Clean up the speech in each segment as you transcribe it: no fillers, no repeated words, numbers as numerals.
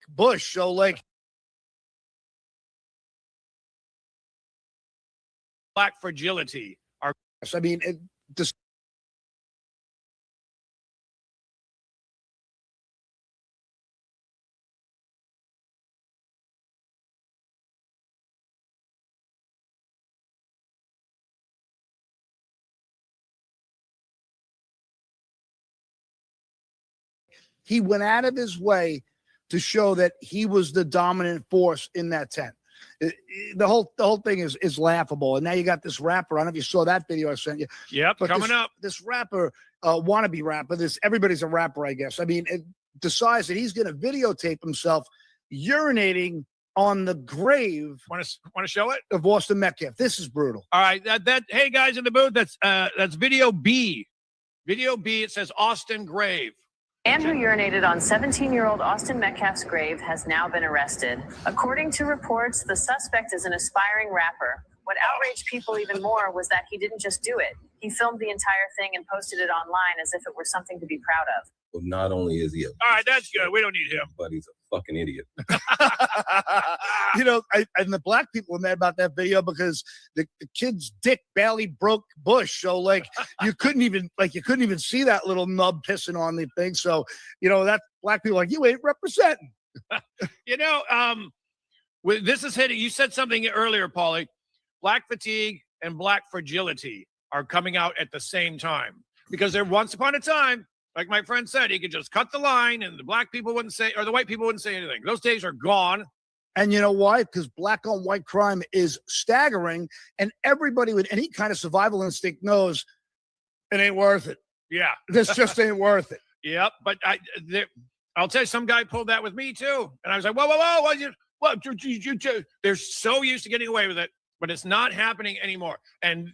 Bush. So, like, black fragility. I mean, this. He went out of his way to show that he was the dominant force in that tent. The whole thing is laughable. And now you got this rapper. I don't know if you saw that video I sent you. Yep, but coming up. This rapper, wannabe rapper, everybody's a rapper, I guess. I mean, it decides that he's going to videotape himself urinating on the grave. Want to show it? Of Austin Metcalf. This is brutal. All right. Hey, guys in the booth, that's video B. Video B, it says Austin grave. Man who urinated on 17-year-old Austin Metcalf's grave has now been arrested. According to reports, the suspect is an aspiring rapper. What outraged people even more was that he didn't just do it. He filmed the entire thing and posted it online as if it were something to be proud of. Well, not only is he all right, that's good. We don't need him. But he's a fucking idiot. You know, and the black people were mad about that video because the kid's dick barely broke Bush. So, like, you couldn't even see that little nub pissing on the thing. So, you know, that black people are like, you ain't representing. You know, this is hitting. You said something earlier, Paulie. Black fatigue and black fragility are coming out at the same time because there once upon a time, like my friend said, he could just cut the line and the black people wouldn't say, or the white people wouldn't say anything. Those days are gone. And you know why? Because black on white crime is staggering, and everybody with any kind of survival instinct knows it ain't worth it. Yeah. This just ain't worth it. Yep. But I'll tell you, some guy pulled that with me too. And I was like, whoa. They're so used to getting away with it, but it's not happening anymore. And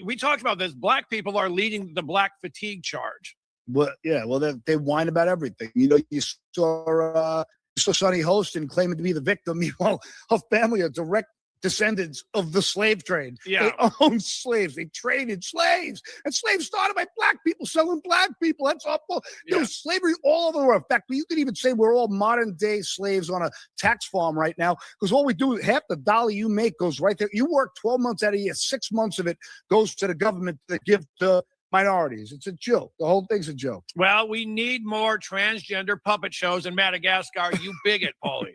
we talked about this. Black people are leading the black fatigue charge. Well, yeah. Well, they whine about everything. You know, you saw Sonny Hostin claiming to be the victim. Meanwhile, her family are direct descendants of the slave trade. Yeah. They owned slaves. They traded slaves. And slaves started by black people selling black people. That's awful. Yeah. There was slavery all over the world. In fact, you could even say we're all modern day slaves on a tax farm right now because all we do, half the dollar you make goes right there. You work 12 months out of the year, 6 months of it goes to the government to give to minorities. It's a joke. The whole thing's a joke. Well, we need more transgender puppet shows in Madagascar. You bigot, Paulie.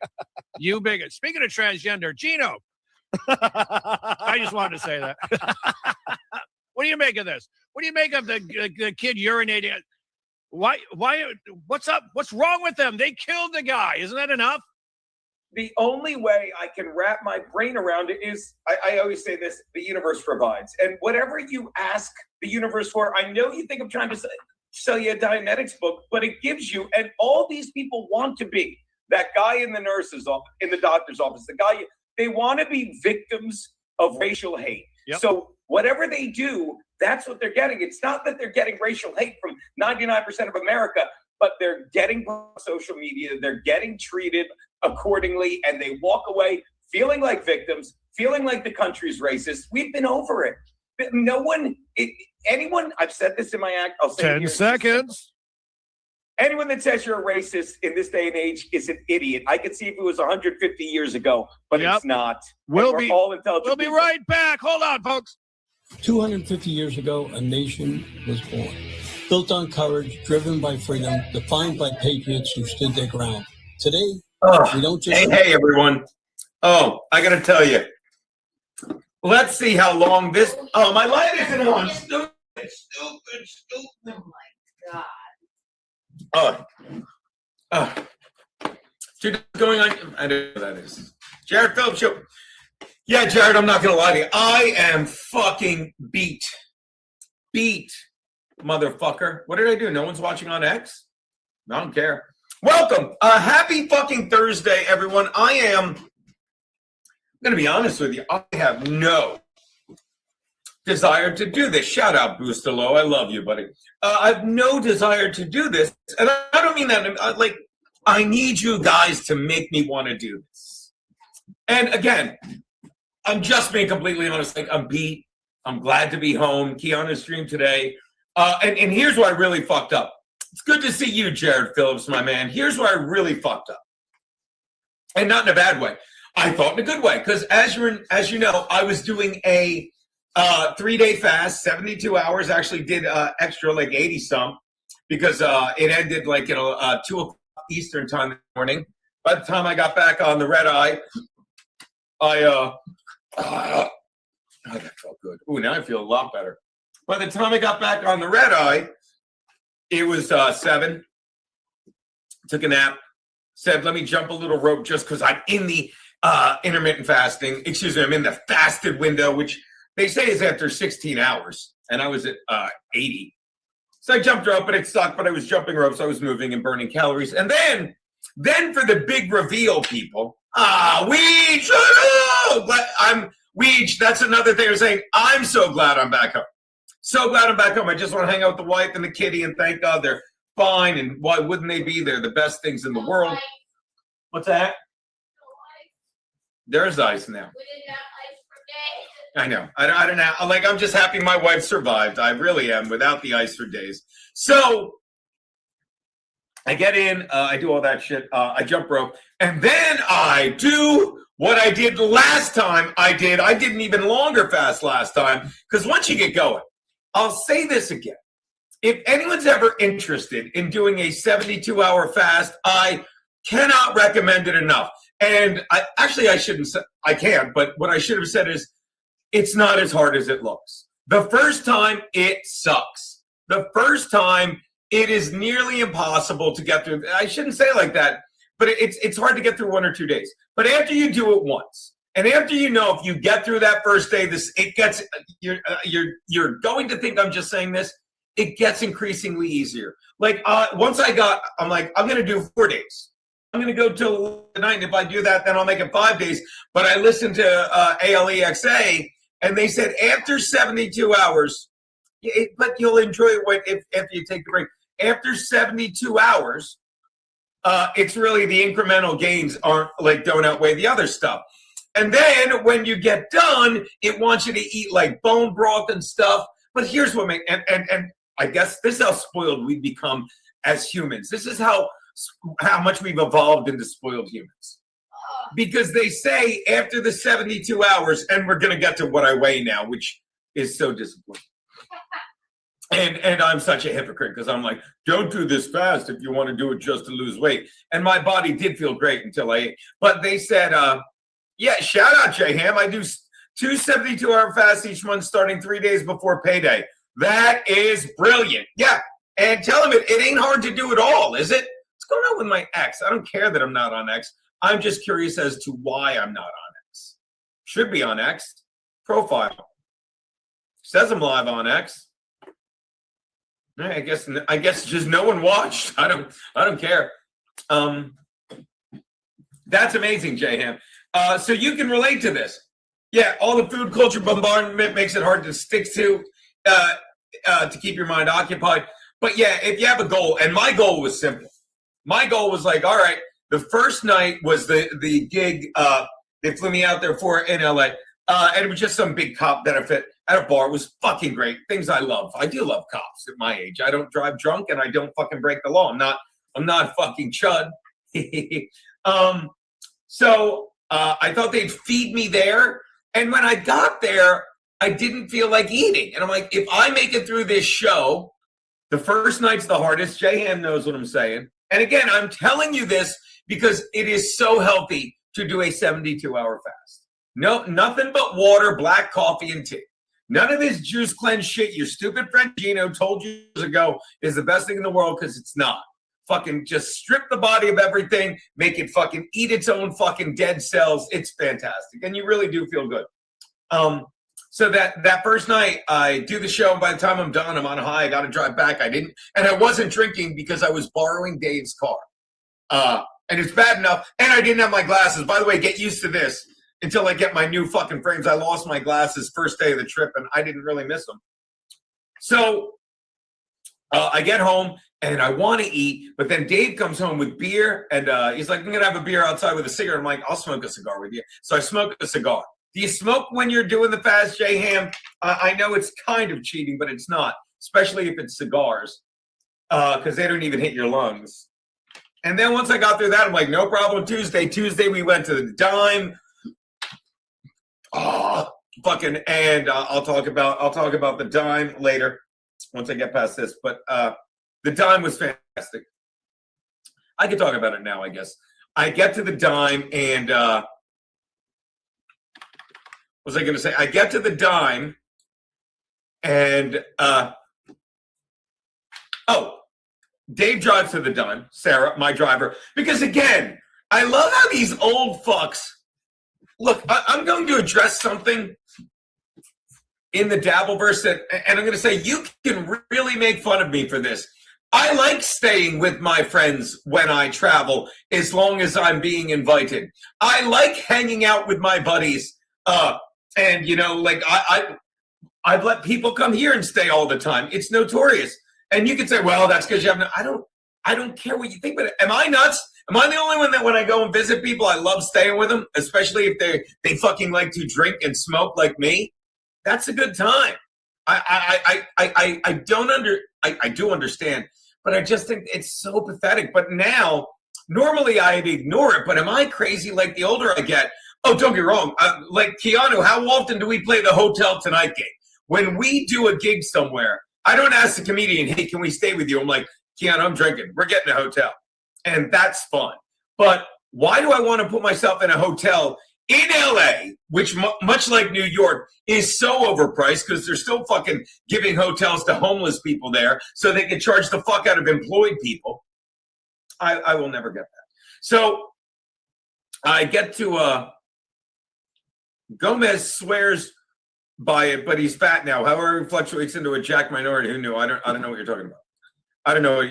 You bigot. Speaking of transgender, Geno. I just wanted to say that. What do you make of this? What do you make of the kid urinating? Why? What's up? What's wrong with them? They killed the guy. Isn't that enough? The only way I can wrap my brain around it is, I always say this, the universe provides. And whatever you ask the universe for, I know you think I'm trying to sell you a Dianetics book, but it gives you, and all these people want to be, that guy in the nurse's office, in the doctor's office, the guy, they want to be victims of racial hate. Yep. So whatever they do, that's what they're getting. It's not that they're getting racial hate from 99% of America, but they're getting social media, they're getting treated accordingly, and they walk away feeling like victims, feeling like the country's racist. We've been over it. Anyone, I've said this in my act, I'll say 10 seconds. Anyone that says you're a racist in this day and age is an idiot. I could see if it was 150 years ago, but it's not. We'll be people. right back. Hold on, folks. 250 years ago, a nation was born, built on courage, driven by freedom, defined by patriots who stood their ground. Today, we don't just... Hey, everyone. Oh, I got to tell you. Let's see how long this... Oh, my light isn't on. Stupid. Oh, my God. What's going on? I don't know what that is. Jared Phillips Show. Yeah, Jared, I'm not going to lie to you. I am fucking beat. Beat, motherfucker. What did I do? No one's watching on X? I don't care. Welcome. Happy fucking Thursday, everyone. I'm going to be honest with you. I have no desire to do this. Shout out, Boostalo. I love you, buddy. I have no desire to do this. And I don't mean that. I need you guys to make me want to do this. And again, I'm just being completely honest. I'm beat. I'm glad to be home. Keanu's stream today. And here's where I really fucked up. It's good to see you, Jared Phillips, my man. Here's where I really fucked up. And not in a bad way. I thought in a good way, because as you know, I was doing a 3-day fast, 72 hours. Actually, did extra like 80 some, because it ended like 2 o'clock Eastern time in the morning. By the time I got back on the red eye, oh, that felt good. Ooh, now I feel a lot better. By the time I got back on the red eye, it was 7. Took a nap. Said, let me jump a little rope just because I'm in the intermittent fasting. Excuse me, I'm in the fasted window, which they say is after 16 hours. And I was at 80. So I jumped rope, but it sucked. But I was jumping ropes. I was moving and burning calories. And then for the big reveal, people, Weege, but Weege, that's another thing I'm saying. I'm so glad I'm back home. So glad I'm back home. I just want to hang out with the wife and the kitty, and thank God they're fine. And why wouldn't they be? They're the best things in the world. What's that? There's ice now. We didn't have ice for days. I know. I don't know. Like, I'm just happy my wife survived. I really am, without the ice for days. So I get in, I do all that shit. I jump rope, and then I do what I did last time. I did an even longer fast last time, because once you get going, I'll say this again. If anyone's ever interested in doing a 72-hour fast, I cannot recommend it enough. And I shouldn't say, I can't, but what I should have said is, it's not as hard as it looks. The first time, it sucks. The first time, it is nearly impossible to get through. I shouldn't say it like that, but it's hard to get through 1 or 2 days. But after you do it once, and after you know, if you get through that first day, you're going to think I'm just saying this. It gets increasingly easier. Like once I'm like, I'm going to do 4 days. I'm going to go till the night. And if I do that, then I'll make it 5 days. But I listened to ALEXA, and they said after 72 hours, but you'll enjoy it after you take the break. After 72 hours, it's really the incremental gains don't outweigh the other stuff. And then when you get done, it wants you to eat like bone broth and stuff. But here's what and I guess this is how spoiled we've become as humans. This is how much we've evolved into spoiled humans. Because they say after the 72 hours, and we're going to get to what I weigh now, which is so disappointing. And I'm such a hypocrite, because I'm like, don't do this fast if you want to do it just to lose weight. And my body did feel great until I ate. But they said, yeah, shout out, J-Ham. I do 2 72-hour fasts each month starting 3 days before payday. That is brilliant. Yeah. And tell him it ain't hard to do at all, is it? What's going on with my X? I don't care that I'm not on X. I'm just curious as to why I'm not on X. Should be on X. Profile. Says I'm live on X. I guess just no one watched. I don't care. That's amazing, J-Ham. So you can relate to this. Yeah, all the food culture bombardment makes it hard to stick to keep your mind occupied. But yeah, if you have a goal, and my goal was simple. My goal was like, all right, the first night was the gig they flew me out there for in LA. And it was just some big cop benefit at a bar. It was fucking great. Things I love. I do love cops at my age. I don't drive drunk, and I don't fucking break the law. I'm not fucking chud. So I thought they'd feed me there. And when I got there, I didn't feel like eating. And I'm like, if I make it through this show, the first night's the hardest. J-Ham knows what I'm saying. And again, I'm telling you this because it is so healthy to do a 72-hour fast. No, nothing but water, black coffee, and tea. None of this juice cleanse shit your stupid friend Geno told you years ago is the best thing in the world, because it's not. Fucking just strip the body of everything, make it fucking eat its own fucking dead cells. It's fantastic. And you really do feel good. So that first night, I do the show, and by the time I'm done, I'm on a high. I got to drive back. And I wasn't drinking because I was borrowing Dave's car. And it's bad enough. And I didn't have my glasses. By the way, get used to this until I get my new fucking frames. I lost my glasses first day of the trip, and I didn't really miss them. So I get home, and I want to eat. But then Dave comes home with beer, and he's like, I'm going to have a beer outside with a cigarette. I'm like, I'll smoke a cigar with you. So I smoke a cigar. Do you smoke when you're doing the fast, J-Ham? I know it's kind of cheating, but it's not, especially if it's cigars, because they don't even hit your lungs. And then once I got through that, I'm like, no problem. Tuesday we went to the Dime. Oh, fucking, and I'll talk about the Dime later once I get past this. But the Dime was fantastic. I can talk about it now, I guess. I get to the Dime, and what was I going to say? I get to the Dime, and Dave drives to the Dime, Sarah, my driver, because again, I love how these old fucks. Look, I'm going to address something in the Dabbleverse, and I'm going to say you can really make fun of me for this. I like staying with my friends when I travel, as long as I'm being invited. I like hanging out with my buddies, and like I've let people come here and stay all the time. It's notorious, and you can say, "Well, that's because you have." I don't care what you think, but am I nuts? Am I the only one that when I go and visit people, I love staying with them, especially if they fucking like to drink and smoke like me? That's a good time. I do understand, but I just think it's so pathetic. But now, normally I'd ignore it, but am I crazy? Like the older I get, oh, don't get me wrong. Like Keanu, how often do we play the Hotel Tonight game? When we do a gig somewhere, I don't ask the comedian, hey, can we stay with you? I'm like, Keanu, I'm drinking. We're getting a hotel. And that's fun. But why do I want to put myself in a hotel in LA, which much like New York is so overpriced because they're still fucking giving hotels to homeless people there so they can charge the fuck out of employed people? I will never get that. So I get to Gomez swears by it, but he's fat now. However, he fluctuates into a jack minority. Who knew? I don't know what you're talking about. I don't know.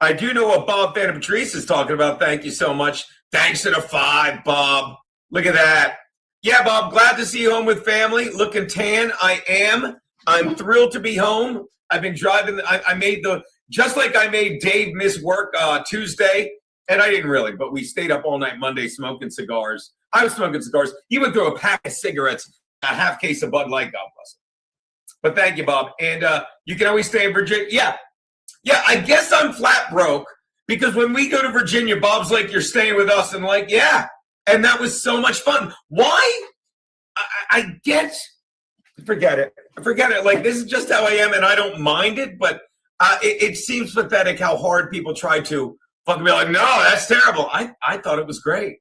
I do know what Bob Phantom Patrice is talking about. Thank you so much. Thanks to the 5, Bob. Look at that. Yeah, Bob, glad to see you home with family. Looking tan. I am. I'm thrilled to be home. I've been driving. I made just like I made Dave miss work Tuesday. And I didn't really, but we stayed up all night Monday smoking cigars. I was smoking cigars. He went through a pack of cigarettes, a half case of Bud Light, God bless him. But thank you, Bob. And you can always stay in Virginia. Yeah, I guess I'm flat broke because when we go to Virginia, Bob's like, you're staying with us. And like, yeah. And that was so much fun. Why? I get, forget it. Like, this is just how I am, and I don't mind it, but it seems pathetic how hard people try to fucking be like, no, that's terrible. I thought it was great.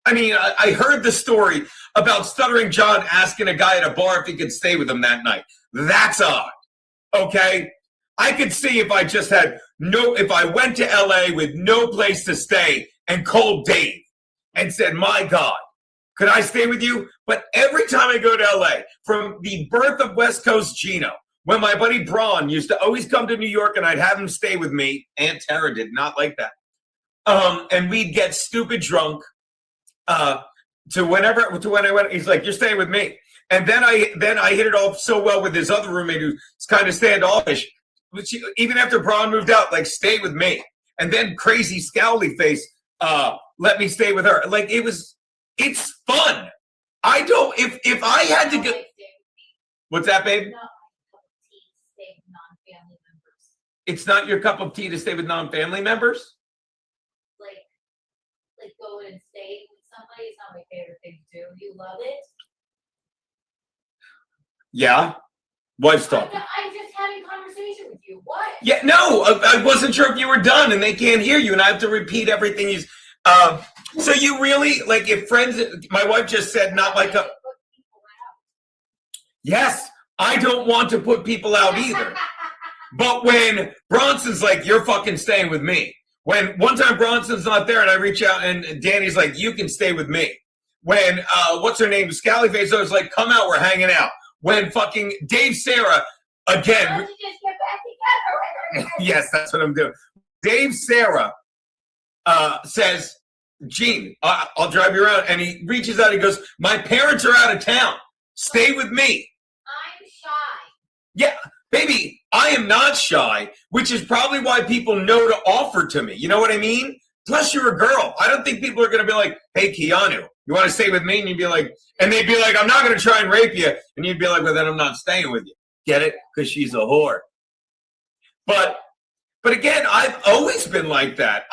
I mean, I heard the story about Stuttering John asking a guy at a bar if he could stay with him that night. That's odd. Okay? I could see if I just had if I went to LA with no place to stay and called Dave and said, my God, could I stay with you? But every time I go to LA, from the birth of West Coast Geno, when my buddy Braun used to always come to New York and I'd have him stay with me, Aunt Tara did not like that. And we'd get stupid drunk to when I went, he's like, you're staying with me. And then I hit it off so well with his other roommate who's kind of standoffish. Which even after Braun moved out, like, stay with me. And then crazy scowly face let me stay with her. Like, it's fun. I don't, if I had to go. What's that, babe? It's not your cup of tea to stay with non-family members? Like go and stay with somebody is not my favorite thing to do. You love it? Yeah. Wife's talking. I'm just having a conversation with you. What? Yeah, no, I wasn't sure if you were done, and they can't hear you, and I have to repeat everything you. So you really, like, if friends, my wife just said not like a. Yes, I don't want to put people out either. But when Bronson's like, you're fucking staying with me. When one time Bronson's not there and I reach out and Danny's like, you can stay with me. When, what's her name? Scallyface, I was like, come out, we're hanging out. When fucking Dave Sarah, again. Don't you just get back together? Yes, that's what I'm doing. Dave Sarah says, Gene, I'll drive you around. And he reaches out, he goes, my parents are out of town. Stay with me. I'm shy. Yeah, baby, I am not shy, which is probably why people know to offer to me. You know what I mean? Plus, you're a girl. I don't think people are going to be like, hey, Keanu, you want to stay with me? And you'd be like, and they'd be like, I'm not going to try and rape you. And you'd be like, well, then I'm not staying with you. Get it? Because she's a whore. But But again, I've always been like that.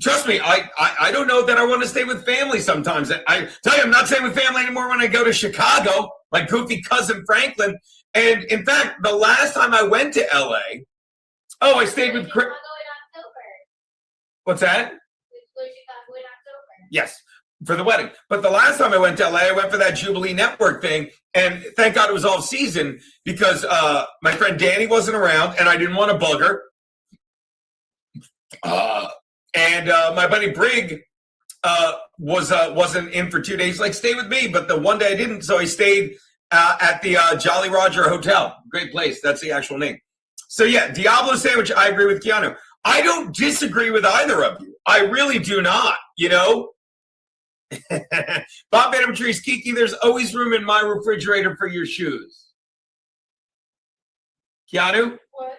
Trust me, I don't know that I want to stay with family sometimes. I tell you, I'm not staying with family anymore when I go to Chicago, my goofy cousin Franklin. And in fact, the last time I went to LA, I stayed with Chris. What's that? Yes, for the wedding. But the last time I went to LA, I went for that Jubilee Network thing. And thank God it was all season because my friend Danny wasn't around and I didn't want to bug her. And my buddy Brig wasn't in for 2 days. Like, stay with me. But the one day I didn't. So I stayed at the Jolly Roger Hotel. Great place. That's the actual name. So, yeah, Diablo sandwich, I agree with Keanu. I don't disagree with either of you. I really do not, you know. Bob Adam Trees, Kiki, there's always room in my refrigerator for your shoes. Keanu? What?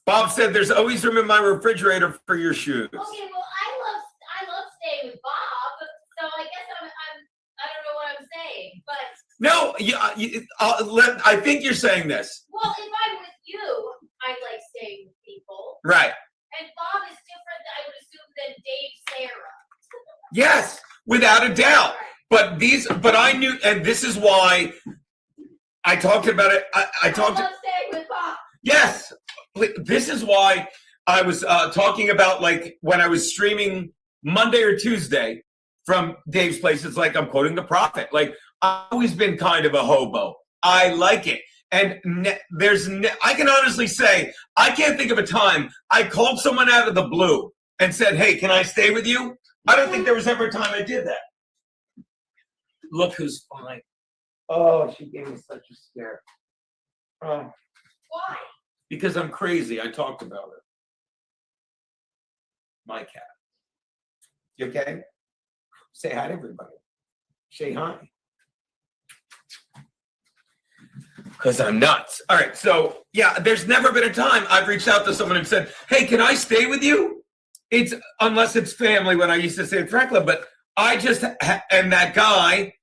Bob said there's always room in my refrigerator for your shoes. Okay, well, I love staying with Bob, so I guess I don't know what I'm saying, but. No, I think you're saying this. Well, if I'm with you, I like staying with people. Right. And Bob is different, I would assume, than Dave Sarah. Yes, without a doubt. But I knew, and this is why I talked about it. I talked. I love staying with Bob. Yes, this is why I was talking about, like, when I was streaming Monday or Tuesday from Dave's place. It's like I'm quoting the prophet. Like, I've always been kind of a hobo. I like it. And I can honestly say, I can't think of a time I called someone out of the blue and said, hey, can I stay with you? I don't think there was ever a time I did that. Look who's fine. Oh, she gave me such a scare. Oh. Why? Because I'm crazy. I talked about it. My cat. You okay? Say hi to everybody. Say hi. Because I'm nuts. All right, so yeah, there's never been a time I've reached out to someone and said, hey, can I stay with you? It's unless it's family when I used to say Franklin, but I just am that guy.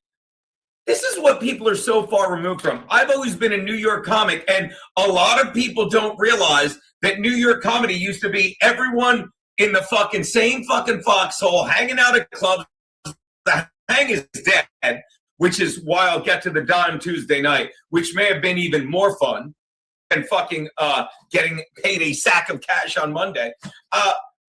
This is what people are so far removed from. I've always been a New York comic, and a lot of people don't realize that New York comedy used to be everyone in the fucking same fucking foxhole, hanging out at clubs. The hang is dead, which is why I'll get to the dime Tuesday night, which may have been even more fun than fucking getting paid a sack of cash on Monday.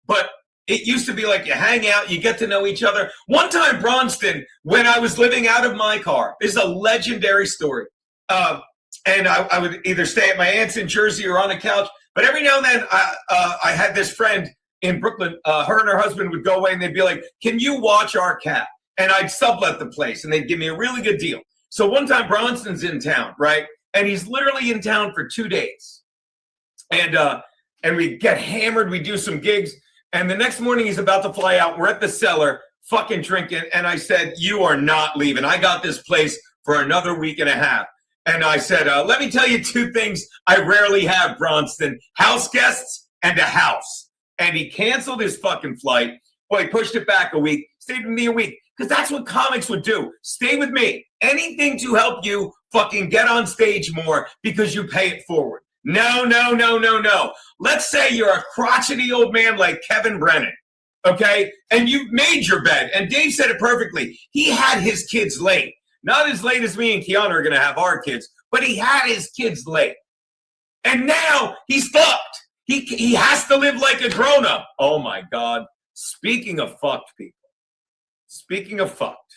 But it used to be like you hang out, you get to know each other. One time, Braunston, when I was living out of my car, this is a legendary story. And I would either stay at my aunt's in Jersey or on a couch. But every now and then, I had this friend in Brooklyn. Her and her husband would go away and they'd be like, can you watch our cat? And I'd sublet the place and they'd give me a really good deal. So one time, Braunston's in town, right? And he's literally in town for 2 days. And we get hammered, we do some gigs. And the next morning he's about to fly out. We're at the cellar, fucking drinking. And I said, you are not leaving. I got this place for another week and a half. And I said, let me tell you 2 things I rarely have, Braunston. House guests and a house. And he canceled his fucking flight. Well, he pushed it back a week, stayed with me a week. Because that's what comics would do. Stay with me. Anything to help you fucking get on stage more because you pay it forward. No. Let's say you're a crotchety old man like Kevin Brennan, okay? And you've made your bed. And Dave said it perfectly. He had his kids late. Not as late as me and Keanu are going to have our kids, but he had his kids late. And now he's fucked. He has to live like a grown-up. Oh, my God. Speaking of fucked people. Speaking of fucked.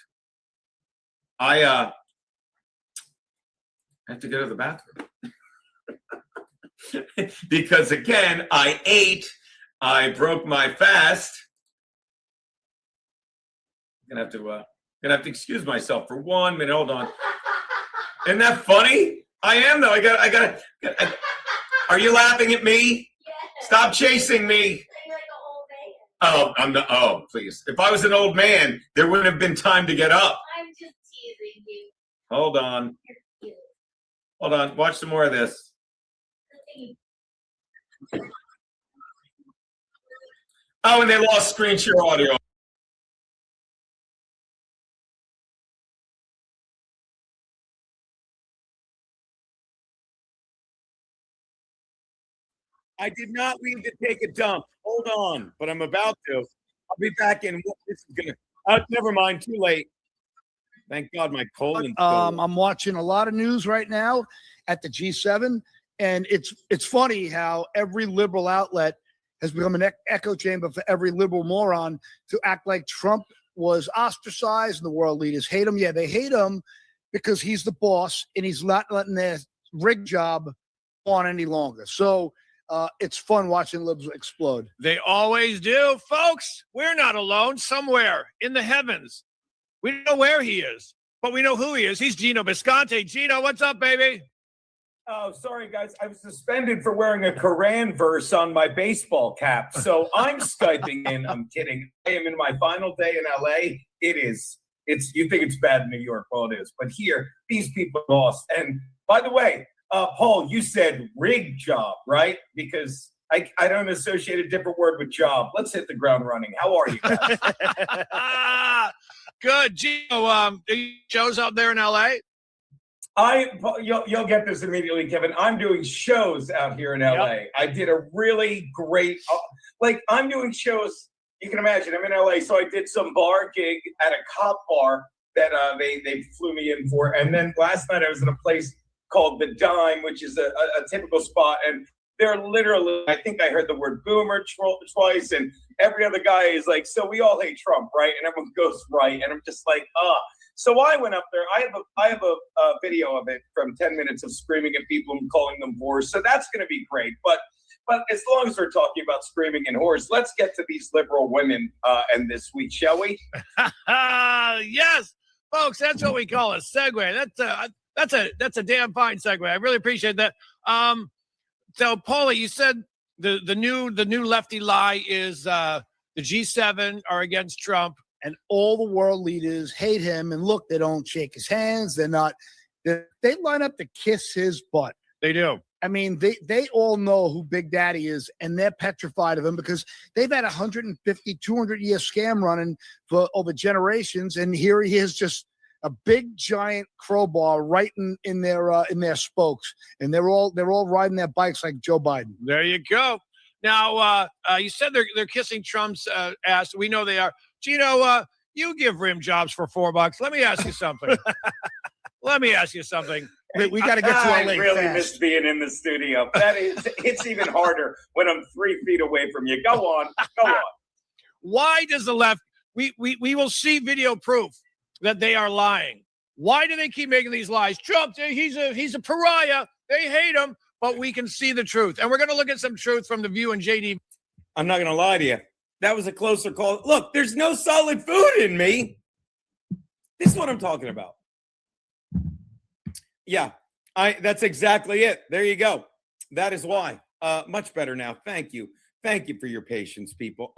I have to go to the bathroom. Because again, I ate. I broke my fast. I'm gonna have to excuse myself for 1 minute. Hold on. Isn't that funny? I am though. I got. Are you laughing at me? Yes. Stop chasing me. You're like an old man. Oh, I'm not. Oh, please. If I was an old man, there wouldn't have been time to get up. I'm just teasing you. Hold on. You're cute. Hold on. Watch some more of this. Oh, and they lost screen share audio. I did not leave to take a dump. Hold on, but I'm about to. I'll be back in. This is gonna. Never mind. Too late. Thank God my colon's I'm watching a lot of news right now at the G7, and it's funny how every liberal outlet has become an echo chamber for every liberal moron to act like Trump was ostracized and the world leaders hate him. Yeah, they hate him because he's the boss and he's not letting their rig job on any longer. So it's fun watching libs explode. They always do, folks. We're not alone. Somewhere in the heavens, we don't know where he is, but we know who he is. He's Geno Bisconte. Geno, what's up, baby? Oh, sorry, guys. I was suspended for wearing a Quran verse on my baseball cap. So I'm Skyping in. I'm kidding. I am in my final day in LA. It's you think it's bad in New York. Well, it is. But here, these people lost. And by the way, Paul, you said rig job, right? Because I don't associate a different word with job. Let's hit the ground running. How are you guys? Good. Geno, shows out there in LA? You'll get this immediately, Kevin. I'm doing shows out here in LA. Yep. I did a really great, I'm doing shows. You can imagine I'm in LA, so I did some bar gig at a cop bar that they flew me in for, and then last night I was in a place called The Dime, which is a typical spot, and they're literally, I think I heard the word boomer twice, and every other guy is like, so we all hate Trump, right? And everyone goes, right, and I'm just like, So I went up there. I have a video of it from 10 minutes of screaming at people and calling them whores. So that's going to be great. But as long as we're talking about screaming and whores, let's get to these liberal women and this week, shall we? Yes, folks. That's what we call a segue. That's a damn fine segue. I really appreciate that. So, Paulie, you said the new lefty lie is the G7 are against Trump. And all the world leaders hate him. And look, they don't shake his hands. They line up to kiss his butt. They do. I mean, they all know who Big Daddy is, and they're petrified of him because they've had 150, 200-year scam running for over generations. And here he is, just a big, giant crowbar right in their spokes. And they're all riding their bikes like Joe Biden. There you go. Now, you said they're kissing Trump's ass. We know they are. Geno, you give rim jobs for $4. Let me ask you something. We got to get to LA. I really fast. miss being in the studio. It's even harder when I'm 3 feet away from you. Go on. Why does the left? We will see video proof that they are lying. Why do they keep making these lies? Trump, he's a pariah. They hate him, but we can see the truth, and we're going to look at some truth from The View and JD. I'm not going to lie to you. That was a closer call. Look, there's no solid food in me. This is what I'm talking about. Yeah, that's exactly it. There you go. That is why. Much better now. Thank you. Thank you for your patience, people.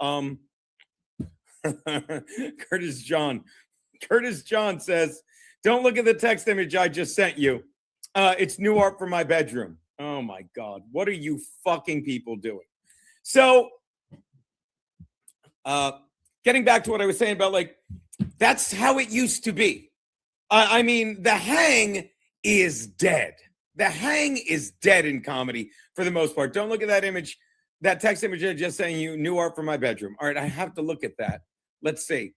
Curtis John says, don't look at the text image I just sent you. It's new art for my bedroom. Oh my God. What are you fucking people doing? So, getting back to what I was saying about, that's how it used to be. I mean, the hang is dead. The hang is dead in comedy for the most part. Don't look at that image, that text image I just saying you, new art for my bedroom. All right, I have to look at that. Let's see.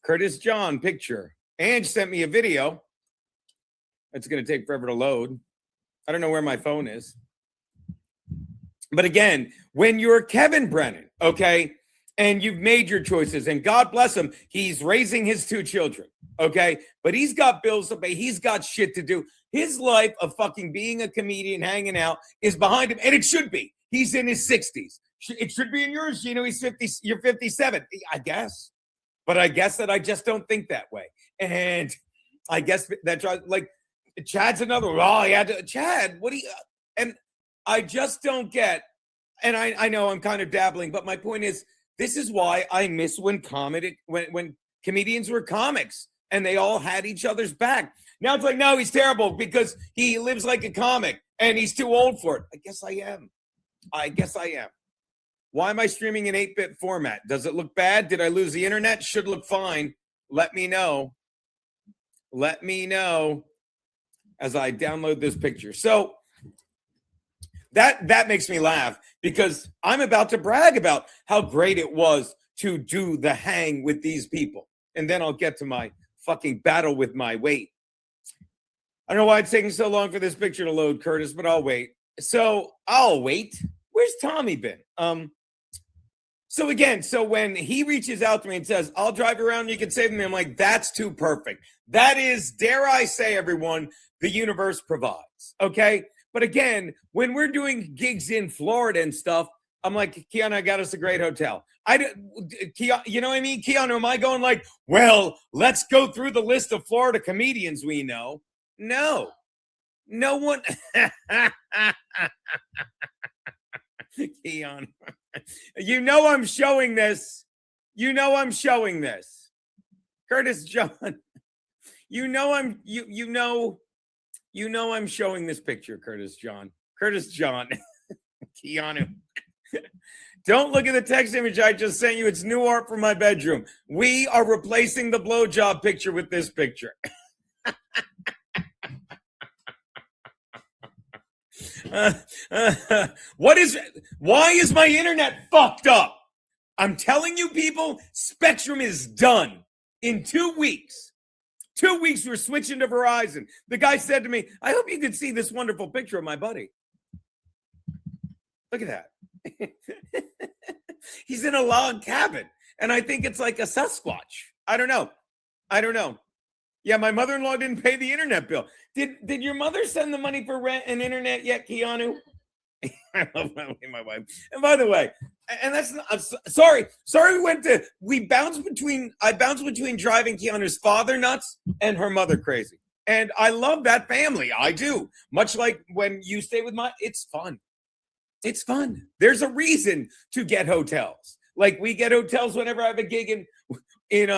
Curtis John picture. Ange sent me a video. It's going to take forever to load. I don't know where my phone is. But again, when you're Kevin Brennan, okay, and you've made your choices, and God bless him, he's raising his 2 children, okay? But he's got bills to pay. He's got shit to do. His life of fucking being a comedian, hanging out, is behind him, and it should be. He's in his 60s. It should be in yours, he's 50. You're 57, I guess. But I guess that I just don't think that way. And I guess that's Chad's another one. Oh, yeah, Chad, what do you... And I just don't get, and I know I'm kind of dabbling, but my point is, this is why I miss when comedians were comics and they all had each other's back. Now it's like, no, he's terrible because he lives like a comic and he's too old for it. I guess I am. Why am I streaming in 8-bit format? Does it look bad? Did I lose the internet? Should look fine. Let me know. As I download this picture. So That makes me laugh because I'm about to brag about how great it was to do the hang with these people. And then I'll get to my fucking battle with my weight. I don't know why it's taking so long for this picture to load, Curtis, but I'll wait. So I'll wait. Where's Tommy been? So when he reaches out to me and says, I'll drive you around, you can save me, I'm like, that's too perfect. That is, dare I say, everyone, the universe provides. Okay. But again, when we're doing gigs in Florida and stuff, I'm like, Keanu got us a great hotel. You know what I mean? Keanu, am I going like, well, let's go through the list of Florida comedians we know? No one. Keanu, you know I'm showing this. Curtis John. You know I'm showing this picture, Curtis John. Keanu. Don't look at the text image I just sent you. It's new art for my bedroom. We are replacing the blowjob picture with this picture. Why is my internet fucked up? I'm telling you, people, Spectrum is done in 2 weeks. 2 weeks, we're switching to Verizon. The guy said to me, I hope you can see this wonderful picture of my buddy. Look at that. He's in a log cabin, and I think it's like a Sasquatch. I don't know. Yeah, my mother-in-law didn't pay the internet bill. Did your mother send the money for rent and internet yet, Keanu? I love my wife. And by the way, and that's not, I'm sorry. I bounced between driving Keanu's father nuts and her mother crazy. And I love that family. I do. Much like when you stay with it's fun. It's fun. There's a reason to get hotels. Like we get hotels whenever I have a gig in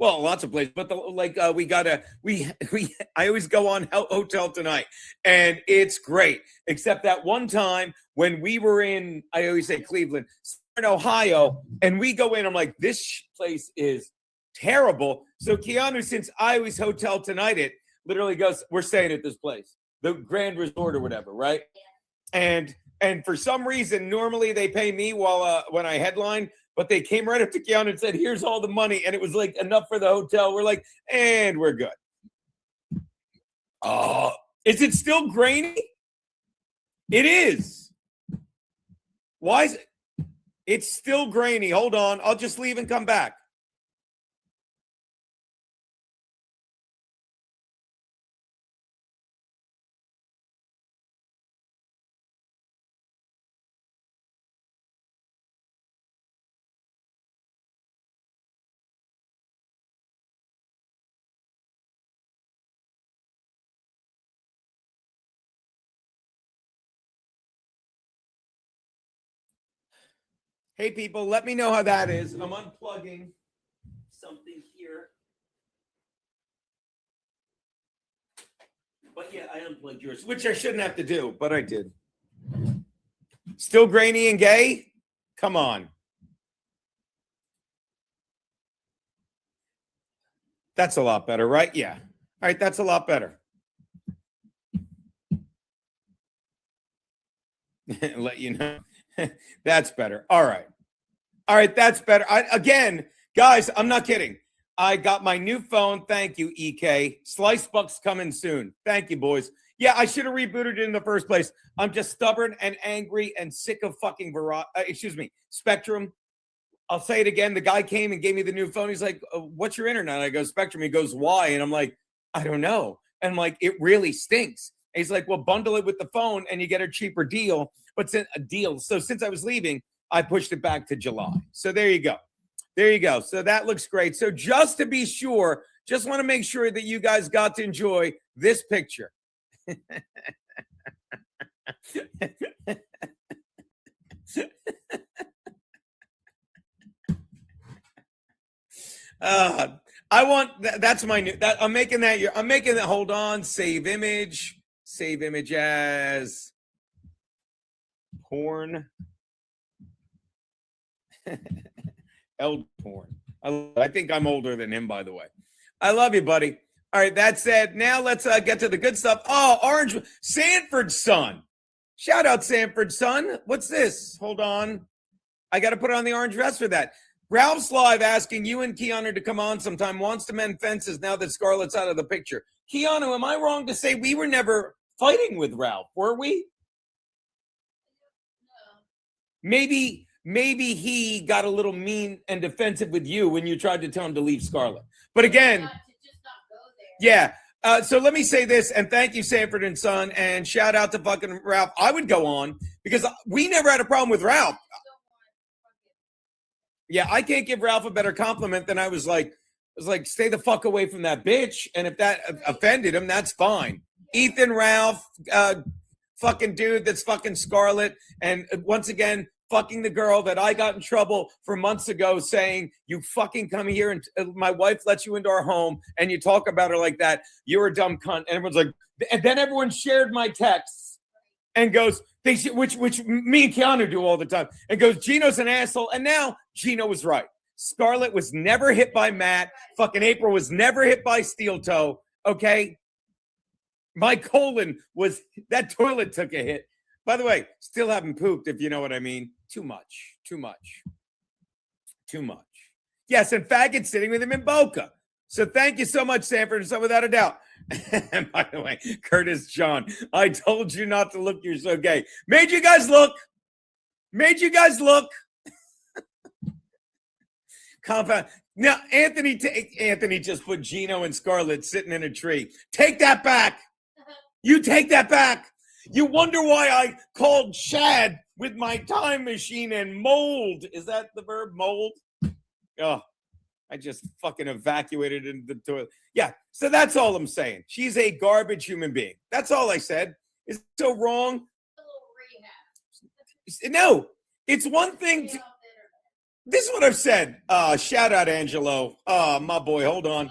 lots of places, but I always go on Hotel Tonight, and it's great. Except that one time when we were in, I always say Cleveland, in Ohio, and we go in, I'm like, this place is terrible. So Keanu, since I always Hotel Tonight it, literally goes, we're staying at this place, the Grand Resort or whatever, right? And for some reason, normally they pay me when I headline. But they came right up to Keanu and said, here's all the money. And it was like enough for the hotel. We're like, and we're good. Is it still grainy? It is. Why is it? It's still grainy. Hold on. I'll just leave and come back. Hey, people, let me know how that is. I'm unplugging something here. But yeah, I unplugged yours, which I shouldn't have to do, but I did. Still grainy and gay? Come on. That's a lot better, right? Yeah. All right, that's a lot better. Let you know. That's better. All right, that's better. Again, guys, I'm not kidding. I got my new phone. Thank you, EK. Slice Bucks coming soon. Thank you, boys. Yeah, I should have rebooted it in the first place. I'm just stubborn and angry and sick of fucking Spectrum. I'll say it again. The guy came and gave me the new phone. He's like, what's your internet? I go, Spectrum. He goes, why? And I'm like, I don't know. And I'm like, it really stinks. And he's like, well, bundle it with the phone and you get a cheaper deal. So since I was leaving, I pushed it back to July. So there you go. So that looks great. So just to be sure, just want to make sure that you guys got to enjoy this picture. That's my new, I'm making that, hold on, save image as porn. L porn. I think I'm older than him, by the way. I love you, buddy. All right, that said, now let's get to the good stuff. Oh, Orange Sanford's son. Shout out Sanford, son. What's this? Hold on. I got to put on the orange vest for that. Ralph's live asking you and Keanu to come on sometime. Wants to mend fences now that Scarlett's out of the picture. Keanu, am I wrong to say we were never fighting with Ralph? Were we? Maybe he got a little mean and defensive with you when you tried to tell him to leave Scarlett. But again, yeah. So let me say this, and thank you, Sanford and Son, and shout out to fucking Ralph. I would go on because we never had a problem with Ralph. Yeah, I can't give Ralph a better compliment than I was like, stay the fuck away from that bitch. And if that offended him, that's fine. Ethan, Ralph, fucking dude that's fucking Scarlett. And once again, fucking the girl that I got in trouble for months ago saying, you fucking come here and my wife lets you into our home and you talk about her like that. You're a dumb cunt. And everyone's like, and then everyone shared my texts and goes, which me and Keanu do all the time, and goes, Geno's an asshole. And now Geno was right. Scarlett was never hit by Matt. Fucking April was never hit by Steel Toe. Okay. My colon was, that toilet took a hit. By the way, still haven't pooped, if you know what I mean. Too much. Yes, and faggot sitting with him in Boca. So thank you so much, Sanford. So without a doubt. And by the way, Curtis John, I told you not to look. You're so gay. Made you guys look. Compound. Now, Anthony just put Geno and Scarlett sitting in a tree. Take that back. You take that back. You wonder why I called Chad with my time machine and mold. Is that the verb, mold? Oh, I just fucking evacuated into the toilet. Yeah, so that's all I'm saying. She's a garbage human being. That's all I said. Is it so wrong? No, it's one thing. This is what I've said. Shout out Angelo. My boy, hold on.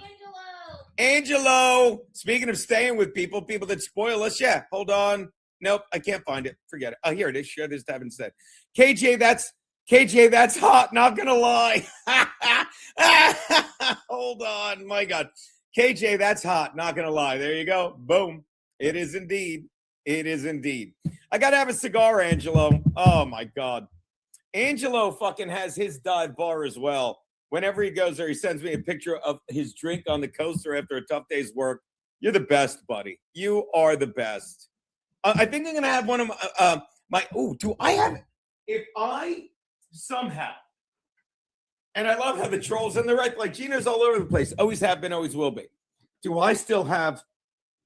Angelo. Speaking of staying with people that spoil us. Yeah, hold on. Nope, I can't find it. Forget it. Oh, here it is. Sure, this haven't said. KJ, that's hot. Not gonna lie. Hold on. My God. KJ, that's hot. Not gonna lie. There you go. Boom. It is indeed. I gotta have a cigar, Angelo. Oh my God. Angelo fucking has his dive bar as well. Whenever he goes there, he sends me a picture of his drink on the coaster after a tough day's work. You're the best, buddy. You are the best. I think I'm going to have one of do I have, if I somehow, and I love how the trolls and the right, like Geno's all over the place. Always have been, always will be. Do I still have?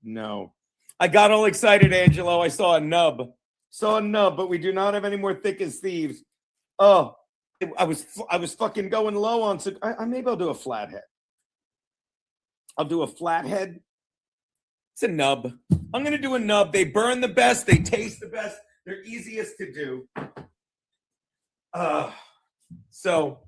No. I got all excited, Angelo. I saw a nub, but we do not have any more thick as thieves. Oh, I was fucking going low on, so maybe I'll do a flathead. I'll do a flathead. It's a nub. I'm going to do a nub. They burn the best. They taste the best. They're easiest to do. So.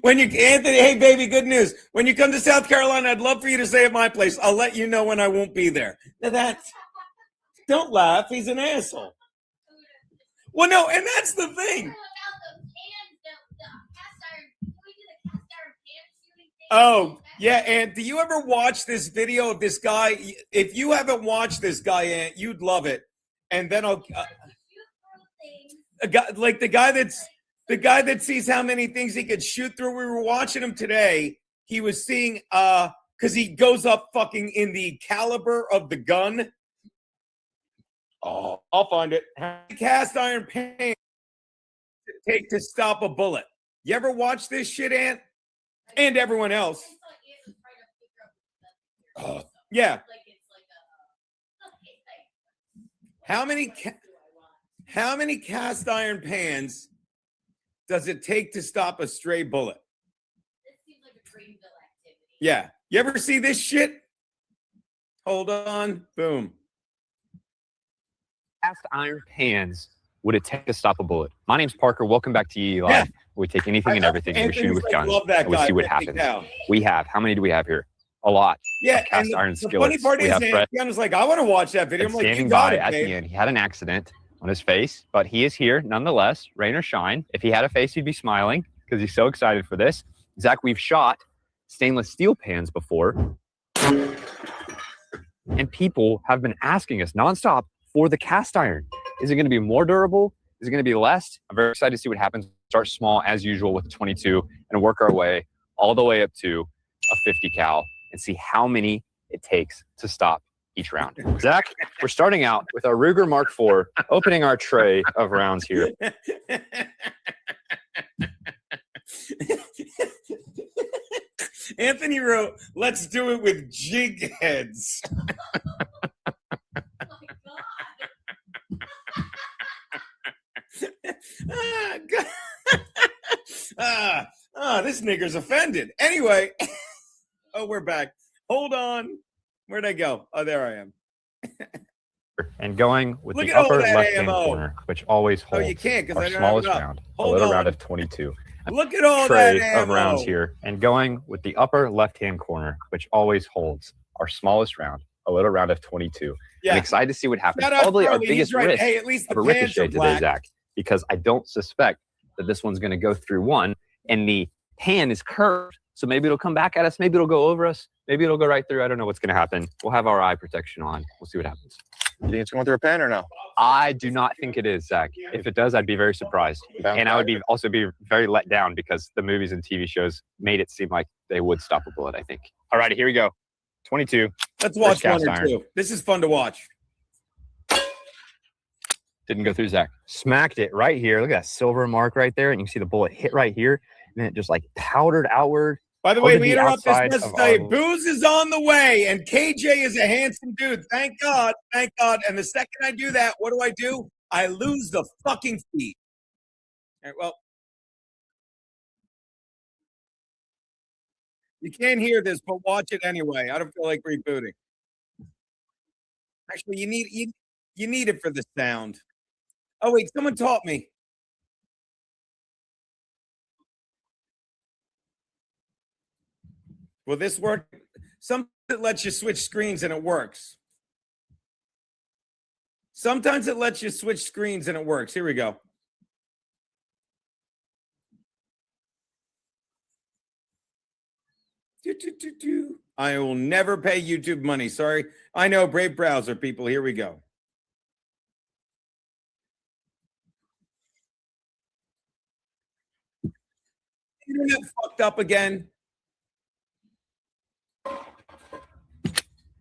Anthony, hey, baby, good news. When you come to South Carolina, I'd love for you to stay at my place. I'll let you know when I won't be there. Now don't laugh. He's an asshole. Well, no, and that's the thing. Oh, yeah, Ant, do you ever watch this video of this guy? If you haven't watched this guy, Ant, you'd love it. And then I'll the guy that sees how many things he could shoot through. We were watching him today. He was seeing because he goes up fucking in the caliber of the gun. Oh, I'll find it. How many cast iron pans to take to stop a bullet? You ever watch this shit, Ant? And everyone else. Yeah. How many cast iron pans does it take to stop a stray bullet? Yeah. You ever see this shit? Hold on. Boom. Cast iron pans would it take to stop a bullet? My name's Parker. Welcome back to EE Live. Yeah. We take anything and everything and we shoot it with guns. And we see what happens. We have. How many do we have here? A lot. Yeah. Cast iron skillets. The funny part is, I was like, I want to watch that video. I'm like, standing by at the end. He had an accident on his face, but he is here nonetheless, rain or shine. If he had a face, he'd be smiling because he's so excited for this. Zach, we've shot stainless steel pans before. And people have been asking us nonstop for the cast iron. Is it going to be more durable? Is it going to be less? I'm very excited to see what happens. Start small as usual with the 22 and work our way all the way up to a 50 cal and see how many it takes to stop each round. Zach, we're starting out with our Ruger Mark IV, opening our tray of rounds here. Anthony wrote, let's do it with jig heads. This nigger's offended. Anyway, we're back. Hold on. Where'd I go? Oh, there I am. And going with Look the at all upper that left-hand ammo. corner, which always holds you can't because our I don't have smallest enough. round, Hold a little on. round of 22. Look at all Tray that ammo. of rounds here, and going with the upper left-hand corner, which always holds our smallest round, a little round of 22. Yeah. I'm excited to see what happens. Shout out Probably our Charlie, he's biggest right. risk Hey, at least the of a pants ricochet are today, black. Zach, because I don't suspect that this one's going to go through one, and the pan is curved, so maybe it'll come back at us, maybe it'll go over us, maybe it'll go right through. I don't know what's going to happen. We'll have our eye protection on. We'll see what happens. You think it's going through a pen or no? I do not think it is, Zach. If it does, I'd be very surprised. And I would also be very let down because the movies and TV shows made it seem like they would stop a bullet, I think. All right, here we go. 22. Let's watch Cast one or iron. two. This is fun to watch. Didn't go through, Zach. Smacked it right here. Look at that silver mark right there. And you can see the bullet hit right here. And then it just like powdered outward. By the way, Over we the interrupt this outside message of to tell you, our- booze is on the way, and KJ is a handsome dude. Thank God. Thank God. And the second I do that, what do? I lose the fucking feed. All right, well, you can't hear this, but watch it anyway. I don't feel like rebooting. Actually, you need it for the sound. Oh wait, someone taught me. Will this work? Sometimes it lets you switch screens and it works. Sometimes it lets you switch screens and it works. Here we go. I will never pay YouTube money. Sorry. I know, Brave Browser people. Here we go. Internet fucked up again.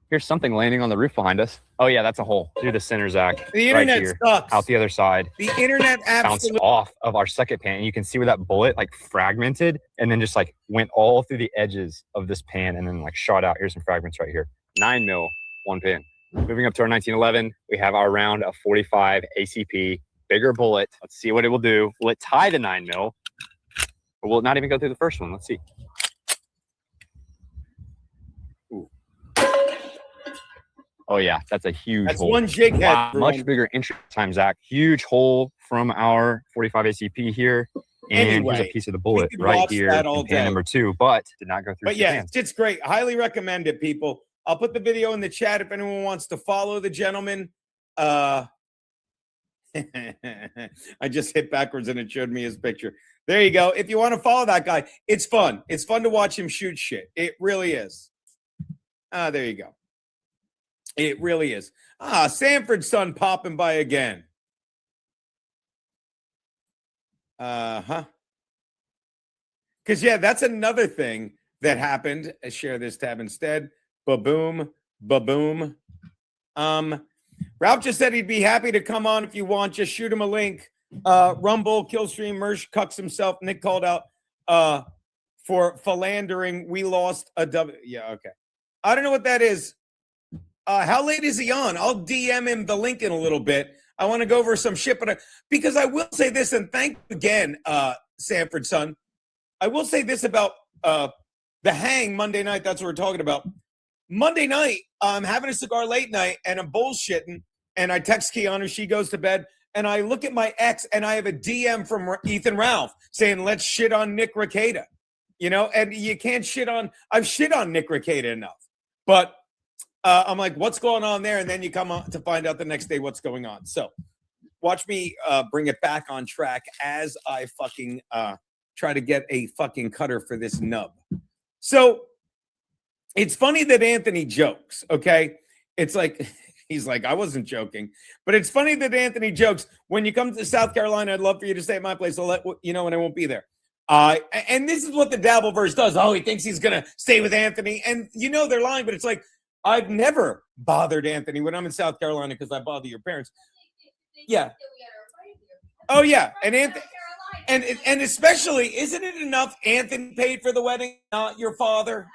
Here's something landing on the roof behind us. Oh, yeah, that's a hole. Through the center, Zach. The internet right here, sucks. out the other side. The internet Bounced absolutely. off of our second pan. And you can see where that bullet like fragmented and then just like went all through the edges of this pan and then like shot out. Here's some fragments right here. 9 mil, one pan. Moving up to our 1911, we have our round of 45 ACP, bigger bullet. Let's see what it will do. Will it tie the 9 mil? Or will it not even go through the first one? Let's see. Ooh. Oh yeah, that's a huge That's hole. one jig head. Wow, everyone. much bigger entry time, Zach. Huge hole from our 45 ACP here. And here's Anyway, a piece of the bullet could right watch here that all in pan day. number 2, but did not go through. But two yeah, pans. it's great. Highly recommend it, people. I'll put the video in the chat if anyone wants to follow the gentleman. I just hit backwards and it showed me his picture. There you go. If you want to follow that guy, it's fun. It's fun to watch him shoot shit. It really is. There you go. It really is. Sanford's son popping by again. Because, yeah, that's another thing that happened. I share this tab instead. Ba-boom. Ba-boom. Ralph just said he'd be happy to come on if you want. Just shoot him a link. Rumble, Killstream, Mersh cucks himself. Nick called out for philandering. We lost a W. Yeah, okay. I don't know what that is. How late is he on? I'll DM him the link in a little bit. I want to go over some shit, but because I will say this, and thank you again, Sanford son. I will say this about the hang Monday night. That's what we're talking about. Monday night, I'm having a cigar late night, and I'm bullshitting, and I text Keanu. She goes to bed, and I look at my ex, and I have a DM from Ethan Ralph saying, let's shit on Nick Rekieta. You know, and you can't shit on – I've shit on Nick Rekieta enough. But I'm like, what's going on there? And then you come on to find out the next day what's going on. So watch me bring it back on track as I fucking try to get a fucking cutter for this nub. So it's funny that Anthony jokes, okay? It's like, he's like, I wasn't joking. But it's funny that Anthony jokes. When you come to South Carolina, I'd love for you to stay at my place. I'll let you know when I won't be there. And this is what the Dabbleverse does. Oh, he thinks he's going to stay with Anthony. And you know they're lying, but it's like, I've never bothered Anthony when I'm in South Carolina because I bother your parents. Yeah. Oh, yeah. And Anthony. And especially, isn't it enough Anthony paid for the wedding, not your father?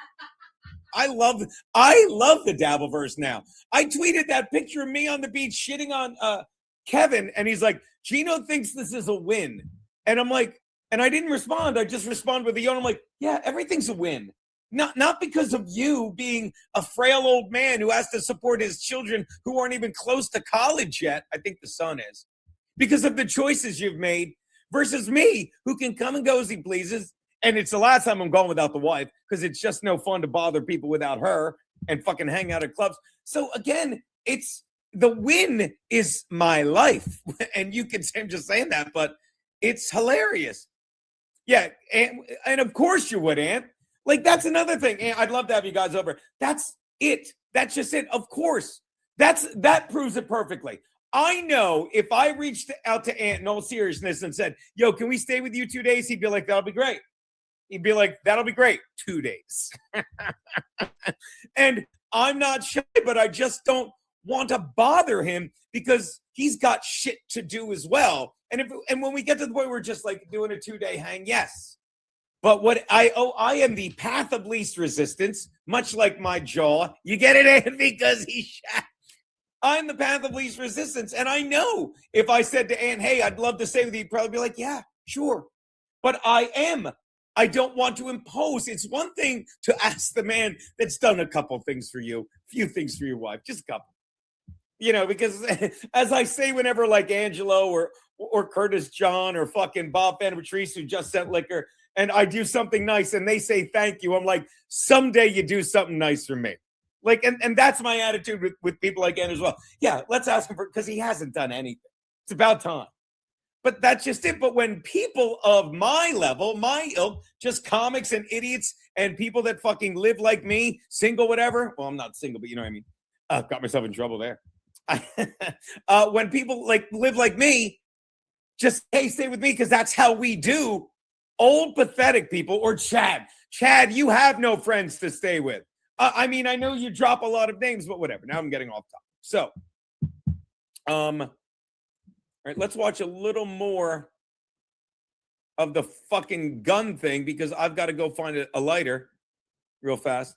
I love the Dabbleverse now. I tweeted that picture of me on the beach shitting on Kevin, and he's like, Geno thinks this is a win. And I'm like, and I didn't respond. I just responded with a yawn. I'm like, yeah, everything's a win. Not because of you being a frail old man who has to support his children who aren't even close to college yet. I think the son is. Because of the choices you've made versus me, who can come and go as he pleases. And it's the last time I'm going without the wife because it's just no fun to bother people without her and fucking hang out at clubs. So again, it's the win is my life. And you can say I'm just saying that, but it's hilarious. Yeah. And of course you would, Ant. Like, that's another thing. Ant, I'd love to have you guys over. That's it. That's just it. Of course. That proves it perfectly. I know if I reached out to Ant in all seriousness and said, yo, can we stay with you 2 days? He'd be like, that'll be great. He'd be like, that'll be great. 2 days. And I'm not shy, but I just don't want to bother him because he's got shit to do as well. And when we get to the point where we're just like doing a 2-day hang, yes. But what I am the path of least resistance, much like my jaw. You get it, Ant, because he's shy. I'm the path of least resistance. And I know if I said to Ant, hey, I'd love to stay with you, he'd probably be like, yeah, sure. But I don't want to impose. It's one thing to ask the man that's done a couple things for you, few things for your wife, just a couple. You know, because as I say whenever like Angelo or Curtis John or fucking Bob Van Patrice who just sent liquor and I do something nice and they say thank you, I'm like, someday you do something nice for me. Like, and that's my attitude with people like Ant as well. Yeah, let's ask him for, because he hasn't done anything. It's about time. But that's just it. But when people of my level, my ilk, just comics and idiots and people that fucking live like me, single, whatever. Well, I'm not single, but you know what I mean. Got myself in trouble there. When people like live like me, just hey, stay with me because that's how we do. Old pathetic people or Chad. Chad, you have no friends to stay with. I mean, I know you drop a lot of names, but whatever. Now I'm getting off topic. So, all right, let's watch a little more of the fucking gun thing because I've got to go find a lighter real fast.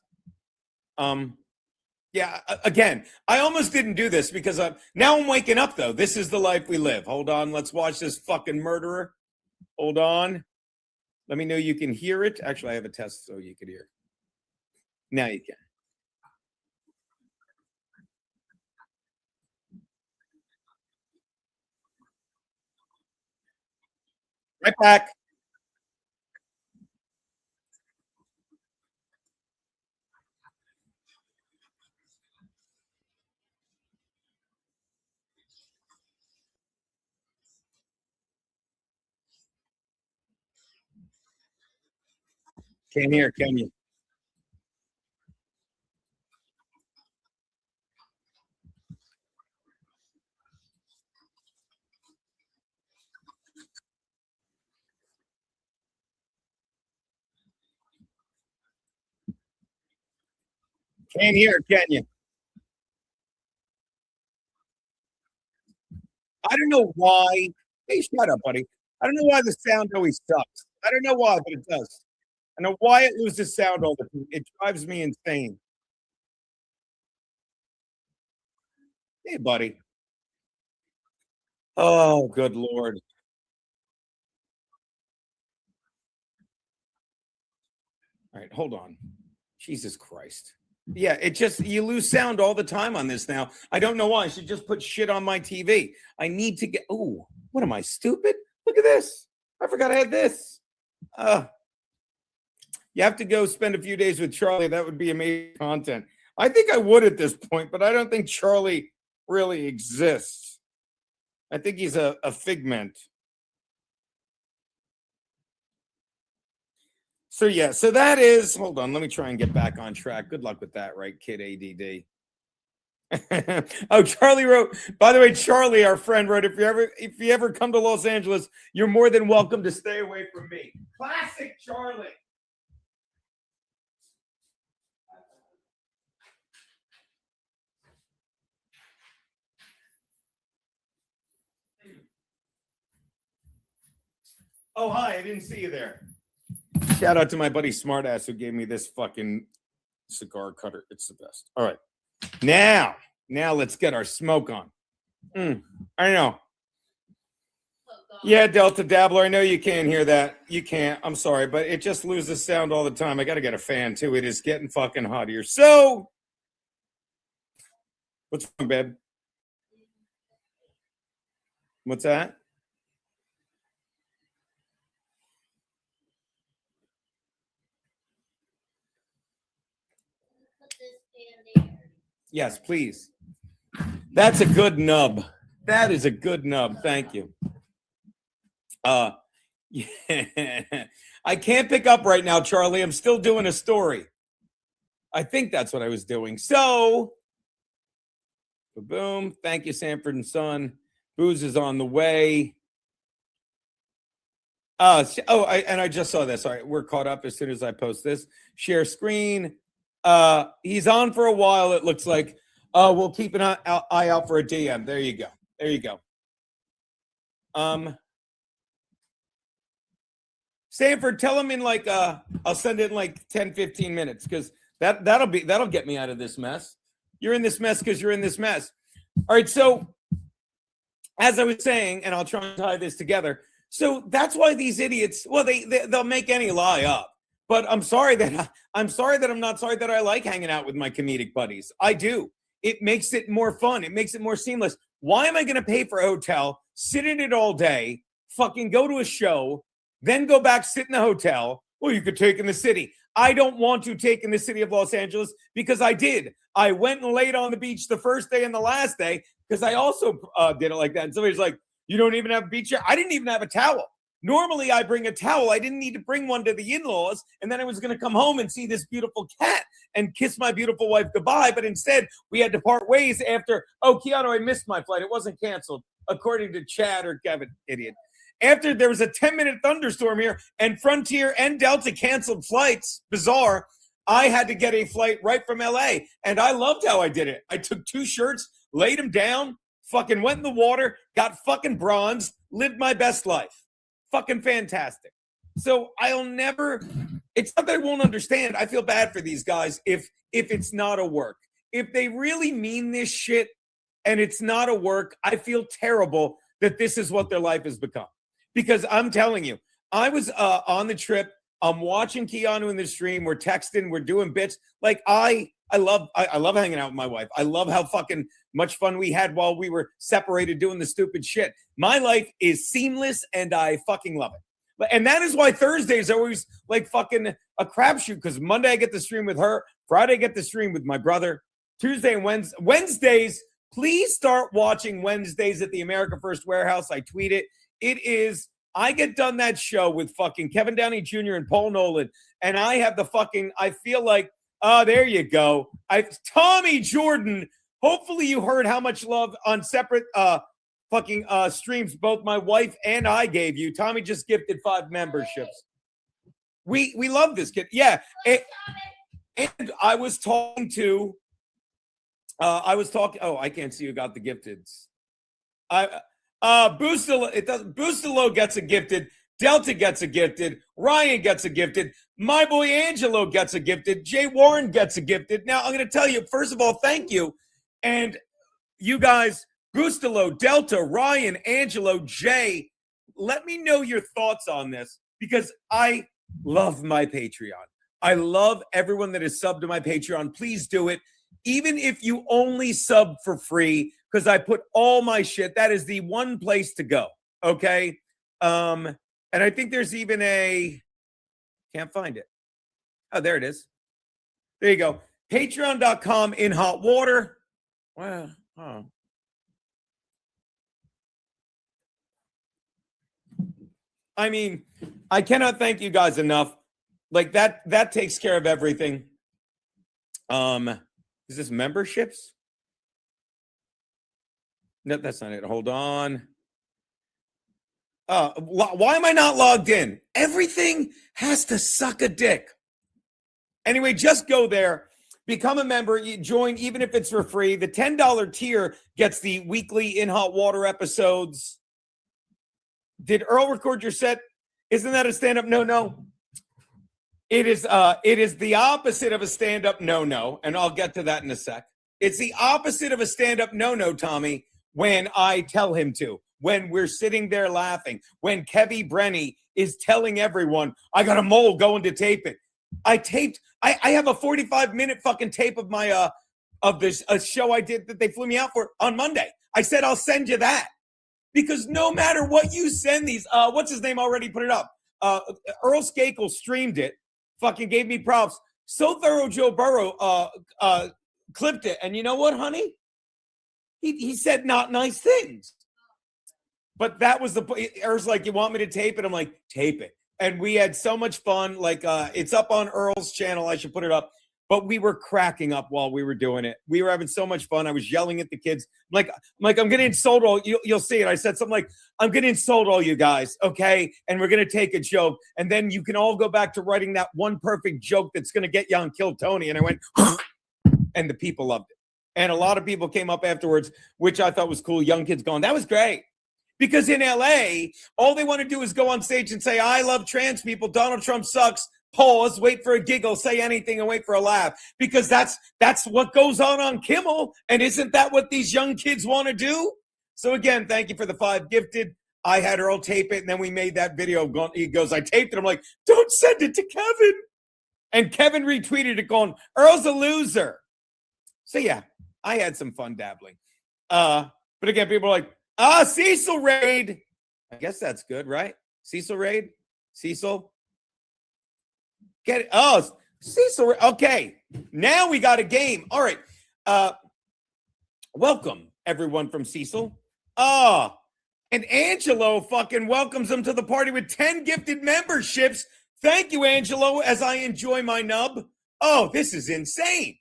Yeah, again, I almost didn't do this because now I'm waking up, though. This is the life we live. Hold on. Let's watch this fucking murderer. Hold on. Let me know you can hear it. Actually, I have a test so you could hear. Now you can. Right back. Can't hear, can you? Can't hear, can you? I don't know why. Hey, shut up, buddy. I don't know why the sound always sucks. I don't know why, but it does. I know why it loses sound all the time. It drives me insane. Hey, buddy. Oh, good Lord. All right, hold on. Jesus Christ. Yeah, it just, you lose sound all the time on this now. I don't know why. I should just put shit on my TV. I need to get, oh, what am I, stupid? Look at this. I forgot I had this. You have to go spend a few days with Charlie. That would be amazing content. I think I would at this point, but I don't think Charlie really exists. I think he's a figment. So yeah, so that is, hold on, let me try and get back on track. Good luck with that, right, kid ADD. Oh, Charlie wrote, by the way, Charlie, our friend, wrote, if you ever come to Los Angeles, you're more than welcome to stay away from me. Classic Charlie. Oh, hi, I didn't see you there. Shout out to my buddy Smartass who gave me this fucking cigar cutter. It's the best. All right. Now let's get our smoke on. I know. Yeah, Delta Dabbler, I know you can't hear that. You can't. I'm sorry, but it just loses sound all the time. I got to get a fan, too. It is getting fucking hot here. So, what's wrong, babe? What's that? Yes, please. That's a good nub. That is a good nub. Thank you. Yeah. I can't pick up right now, Charlie. I'm still doing a story. I think that's what I was doing. So, boom. Thank you, Sanford and Son. Booze is on the way. I just saw this. All right, we're caught up as soon as I post this. Share screen. He's on for a while, it looks like. We'll keep an eye out for a DM. There you go. There you go. Sanford, tell him in like I'll send it in like 10, 15 minutes because that'll get me out of this mess. You're in this mess because you're in this mess. All right, so as I was saying, and I'll try and tie this together. So that's why these idiots, well, they'll make any lie up. But I'm sorry that I'm not sorry that I like hanging out with my comedic buddies. I do. It makes it more fun. It makes it more seamless. Why am I going to pay for a hotel, sit in it all day, fucking go to a show, then go back, sit in the hotel? Well, you could take in the city. I don't want to take in the city of Los Angeles because I did. I went and laid on the beach the first day and the last day because I also did it like that. And somebody's like, you don't even have a beach chair? I didn't even have a towel. Normally, I bring a towel. I didn't need to bring one to the in-laws. And then I was going to come home and see this beautiful cat and kiss my beautiful wife goodbye. But instead, we had to part ways after, Keanu, I missed my flight. It wasn't canceled, according to Chad or Kevin, idiot. After there was a 10-minute thunderstorm here and Frontier and Delta canceled flights, bizarre, I had to get a flight right from LA. And I loved how I did it. I took 2 shirts, laid them down, fucking went in the water, got fucking bronzed, lived my best life. Fucking fantastic. So it's not that I won't understand. I feel bad for these guys if it's not a work. If they really mean this shit and it's not a work, I feel terrible that this is what their life has become. Because I'm telling you, I was on the trip. I'm watching Keanu in the stream. We're texting. We're doing bits. Like I love hanging out with my wife. I love how fucking much fun we had while we were separated doing the stupid shit. My life is seamless and I fucking love it. And that is why Thursdays are always like fucking a crapshoot because Monday I get to stream with her. Friday I get to stream with my brother. Tuesday and Wednesdays, please start watching Wednesdays at the America First Warehouse. I tweet it. It is, I get done that show with fucking Kevin Downey Jr. and Paul Nolan. And I have I feel like, there you go. Tommy Jordan. Hopefully you heard how much love on separate streams both my wife and I gave you. Tommy just gifted 5 memberships. We love this kid. Yeah. And I was talking to I can't see who got the gifteds. Boostalo gets a gifted. Delta gets a gifted. Ryan gets a gifted. My boy Angelo gets a gifted. Jay Warren gets a gifted. Now, I'm going to tell you, first of all, thank you. And you guys, Boostalo, Delta, Ryan, Angelo, Jay, let me know your thoughts on this because I love my Patreon. I love everyone that is subbed to my Patreon. Please do it. Even if you only sub for free, because I put all my shit, that is the one place to go. Okay. And I think there's even can't find it. Oh, there it is. There you go. Patreon.com in hot water. Wow. Oh. I mean, I cannot thank you guys enough. Like that takes care of everything. Is this memberships? No, that's not it. Hold on. Why am I not logged in? Everything has to suck a dick. Anyway, just go there, become a member, you join, even if it's for free. The $10 tier gets the weekly In Hot Water episodes. Did Earl record your set? Isn't that a stand-up no-no? It is the opposite of a stand-up no-no, and I'll get to that in a sec. It's the opposite of a stand-up no-no, Tommy, when I tell him to, when we're sitting there laughing, when Kevy Brenny is telling everyone, I got a mole going to tape it. I have a 45-minute fucking tape of my of this a show I did that they flew me out for on Monday. I said I'll send you that because no matter what you send these, what's his name already put it up? Earl Skakel streamed it, fucking gave me props. So thorough, Joe Burrow clipped it, and you know what, honey? He said not nice things, but that was the. Earl's like, you want me to tape it? I'm like, tape it. And we had so much fun. Like, it's up on Earl's channel. I should put it up. But we were cracking up while we were doing it. We were having so much fun. I was yelling at the kids. I'm going to insult all. You'll see it. I said something like, I'm going to insult all you guys, okay? And we're going to take a joke. And then you can all go back to writing that one perfect joke that's going to get you on Kill Tony. And I went, and the people loved it. And a lot of people came up afterwards, which I thought was cool. Young kids going, that was great. Because in LA, all they want to do is go on stage and say, I love trans people. Donald Trump sucks. Pause, wait for a giggle, say anything and wait for a laugh. Because that's what goes on Kimmel. And isn't that what these young kids want to do? So again, thank you for the 5 gifted. I had Earl tape it, and then we made that video. He goes, I taped it. I'm like, don't send it to Kevin. And Kevin retweeted it going, Earl's a loser. So yeah, I had some fun dabbling. But again, people are like, Cecil raid. I guess that's good, right? Cecil raid? Cecil? Get it? Oh, Cecil. Okay. Now we got a game. All right. Welcome, everyone from Cecil. And Angelo fucking welcomes them to the party with 10 gifted memberships. Thank you, Angelo, as I enjoy my nub. Oh, this is insane.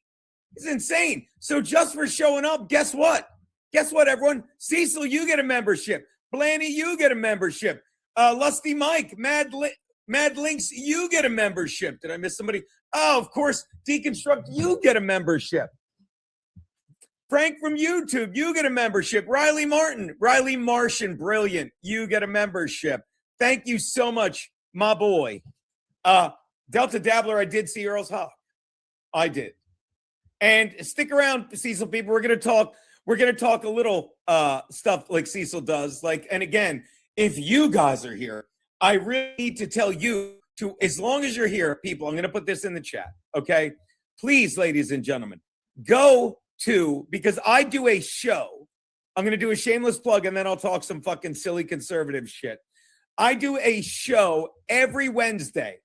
This is insane. So just for showing up, guess what? Guess what, everyone? Cecil, you get a membership. Blaney, you get a membership. Lusty Mike, Mad Links, you get a membership. Did I miss somebody? Oh, of course, Deconstruct, you get a membership. Frank from YouTube, you get a membership. Riley Martian, brilliant. You get a membership. Thank you so much, my boy. Delta Dabbler, I did see Earl's Hawk. I did. And stick around, Cecil people. We're going to talk a little stuff like Cecil does. And again, if you guys are here, I really need to tell you to, as long as you're here, people, I'm going to put this in the chat, okay? Please, ladies and gentlemen, go to, because I do a show. I'm going to do a shameless plug, and then I'll talk some fucking silly conservative shit. I do a show every Wednesday.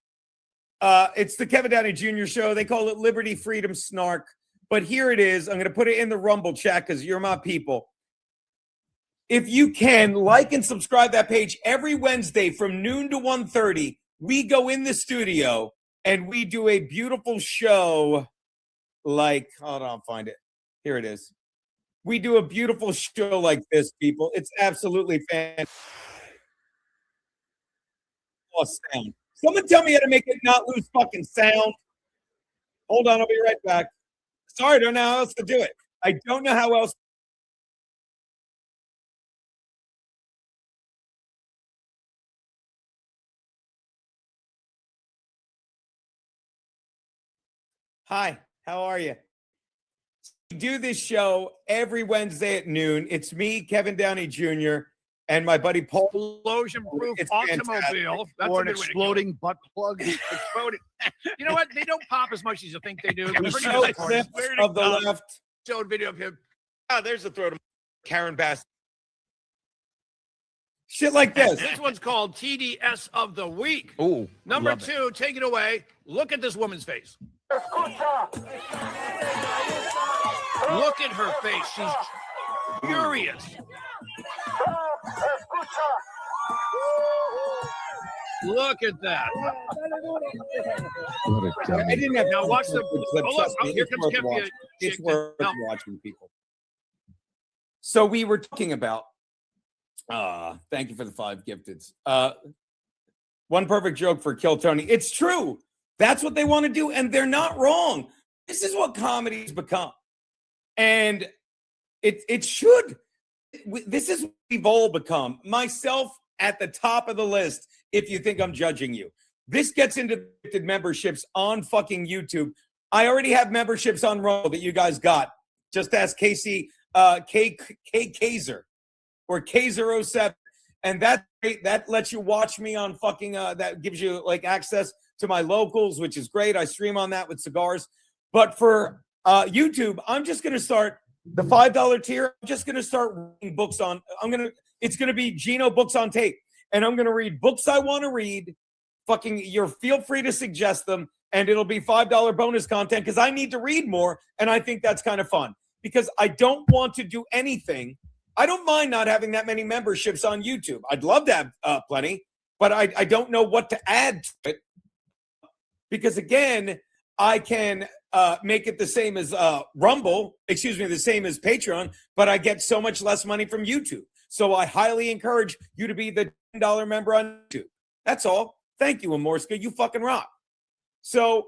It's the Kevin Downey Jr. show. They call it Liberty, Freedom, Snark. But here it is. I'm going to put it in the Rumble chat because you're my people. If you can, like and subscribe that page every Wednesday from noon to 1:30. We go in the studio and we do a beautiful show like, hold on, I'll find it. Here it is. We do a beautiful show like this, people. It's absolutely fantastic. Sound. Someone tell me how to make it not lose fucking sound. Hold on, I'll be right back. Sorry, I don't know how else to do it. I don't know how else. Hi, how are you? We do this show every Wednesday at noon. It's me, Kevin Downey Jr., and my buddy Paul. Explosion-proof automobile. That's Or a an good way to exploding butt plug. Exploding. You know what? They don't pop as much as you think they do. We show clips of the left. Showed video of him. Oh, there's the throw to Karen Bass. Shit like this. This one's called TDS of the Week. Oh, Number 2, take it away. Look at this woman's face. Look at her face. She's furious. Look at that. I didn't have Now watch the. clip, Oh, trust look, me, here it's comes worth Kempy. watching. It's worth No. watching, people. So we were talking about. Thank you for the 5 gifteds. One perfect joke for Kill Tony. It's true. That's what they want to do, and they're not wrong. This is what comedy's become, and it should. This is what we've all become. Myself at the top of the list. If you think I'm judging you, this gets into memberships on fucking YouTube. I already have memberships on Rumble that you guys got. Just ask Casey K Kaiser or Kaiser07, and that's great. That lets you watch me on fucking. That gives you like access to my locals, which is great. I stream on that with cigars. But for YouTube, I'm just going to start the $5 tier. I'm just going to start reading books on. It's going to be Geno books on tape, and I'm going to read books I want to read. Fucking, feel free to suggest them, and it'll be $5 bonus content because I need to read more, and I think that's kind of fun because I don't want to do anything. I don't mind not having that many memberships on YouTube. I'd love to have plenty, but I don't know what to add to it because, again, I can make it the same as Rumble, the same as Patreon, but I get so much less money from YouTube. So I highly encourage you to be the $10 member on YouTube. That's all. Thank you, Amorska. You fucking rock. So,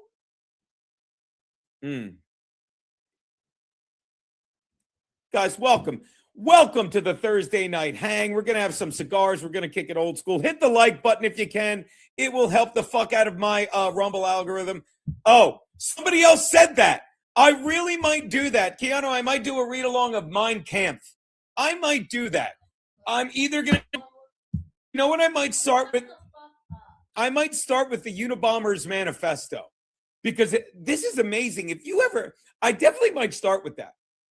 guys, welcome. Welcome to the Thursday night hang. We're going to have some cigars. We're going to kick it old school. Hit the like button if you can. It will help the fuck out of my Rumble algorithm. Oh, somebody else said that. I really might do that. Keanu, I might do a read along of Mein Kampf. I might do that. I'm either going to, you know what I might start with? I might start with the Unabomber's Manifesto because this is amazing. If you ever, I definitely might start with that.